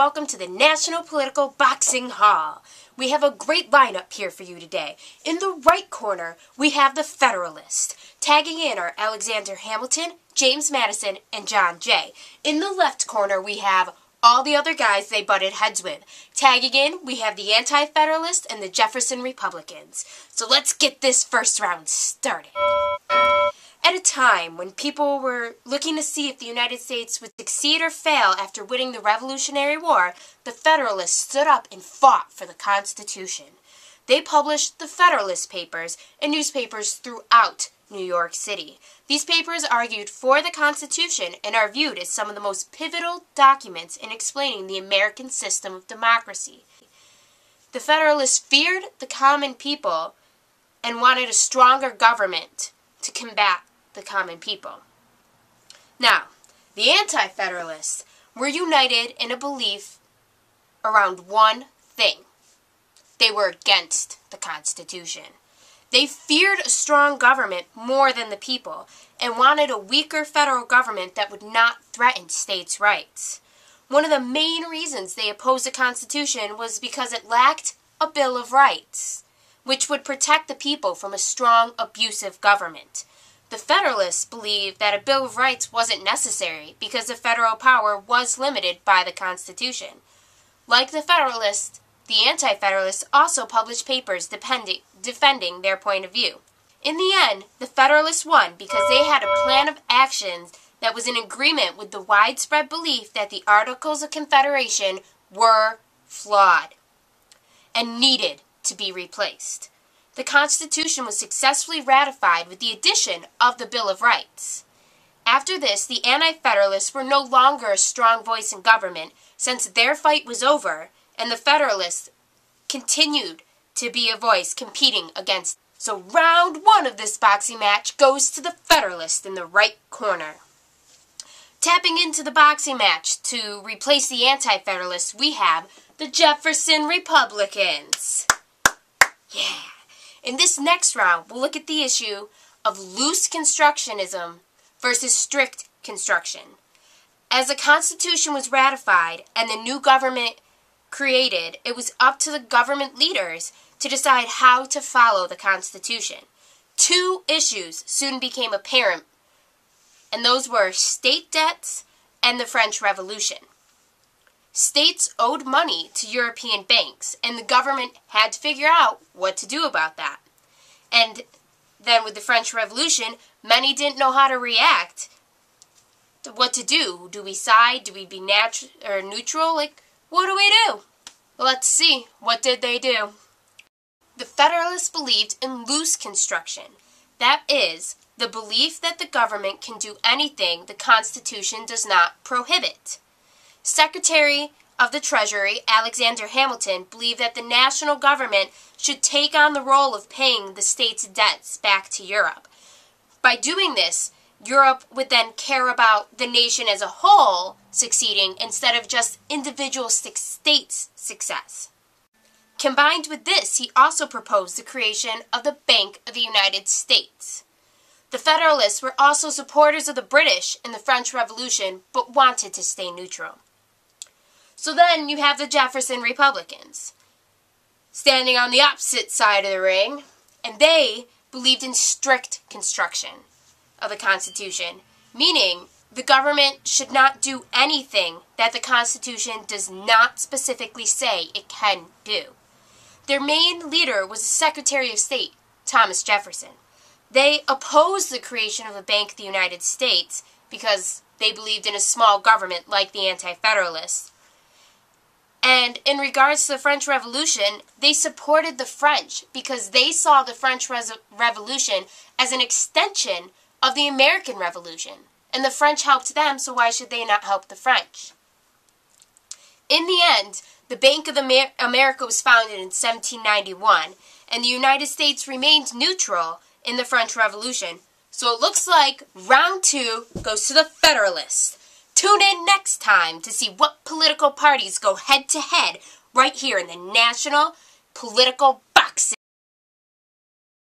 welcome to the National Political Boxing Hall. We have a great lineup here for you today. In the right corner, we have the Federalist. Tagging in are Alexander Hamilton, James Madison, and John Jay. In the left corner, we have all the other guys they butted heads with. Tagging in, we have the Anti-Federalists and the Jefferson Republicans. So let's get this first round started. At a time when people were looking to see if the United States would succeed or fail after winning the Revolutionary War, the Federalists stood up and fought for the Constitution. They published the Federalist Papers in newspapers throughout New York City. These papers argued for the Constitution and are viewed as some of the most pivotal documents in explaining the American system of democracy. The Federalists feared the common people and wanted a stronger government to combat the common people. Now, the Anti-Federalists were united in a belief around one thing. They were against the Constitution. They feared a strong government more than the people and wanted a weaker federal government that would not threaten states' rights. One of the main reasons they opposed the Constitution was because it lacked a Bill of Rights, which would protect the people from a strong, abusive government. The Federalists believed that a Bill of Rights wasn't necessary because the federal power was limited by the Constitution. Like the Federalists, the Anti-Federalists also published papers defending their point of view. In the end, the Federalists won because they had a plan of actions that was in agreement with the widespread belief that the Articles of Confederation were flawed and needed to be replaced. The Constitution was successfully ratified with the addition of the Bill of Rights. After this, the Anti-Federalists were no longer a strong voice in government since their fight was over, and the Federalists continued to be a voice competing against. So round one of this boxing match goes to the Federalist in the right corner. Tapping into the boxing match to replace the Anti-Federalists, we have the Jefferson Republicans. Yeah. In this next round, we'll look at the issue of loose constructionism versus strict construction. As the Constitution was ratified and the new government created, it was up to the government leaders to decide how to follow the Constitution. Two issues soon became apparent, and those were state debts and the French Revolution. States owed money to European banks, and the government had to figure out what to do about that. And then with the French Revolution, many didn't know how to react to what to do. Do we side? Do we be neutral? What do we do? Well, let's see. What did they do? The Federalists believed in loose construction. That is, the belief that the government can do anything the Constitution does not prohibit. Secretary of the Treasury, Alexander Hamilton, believed that the national government should take on the role of paying the states' debts back to Europe. By doing this, Europe would then care about the nation as a whole succeeding instead of just individual states' success. Combined with this, he also proposed the creation of the Bank of the United States. The Federalists were also supporters of the British in the French Revolution, but wanted to stay neutral. So then you have the Jefferson Republicans, standing on the opposite side of the ring, and they believed in strict construction of the Constitution, meaning the government should not do anything that the Constitution does not specifically say it can do. Their main leader was the Secretary of State, Thomas Jefferson. They opposed the creation of a Bank of the United States because they believed in a small government like the Anti-Federalists. And in regards to the French Revolution, they supported the French because they saw the French Revolution as an extension of the American Revolution. And the French helped them, so why should they not help the French? In the end, the Bank of America was founded in 1791, and the United States remained neutral in the French Revolution. So it looks like round two goes to the Federalists. Tune in next time to see what political parties go head-to-head right here in the National Political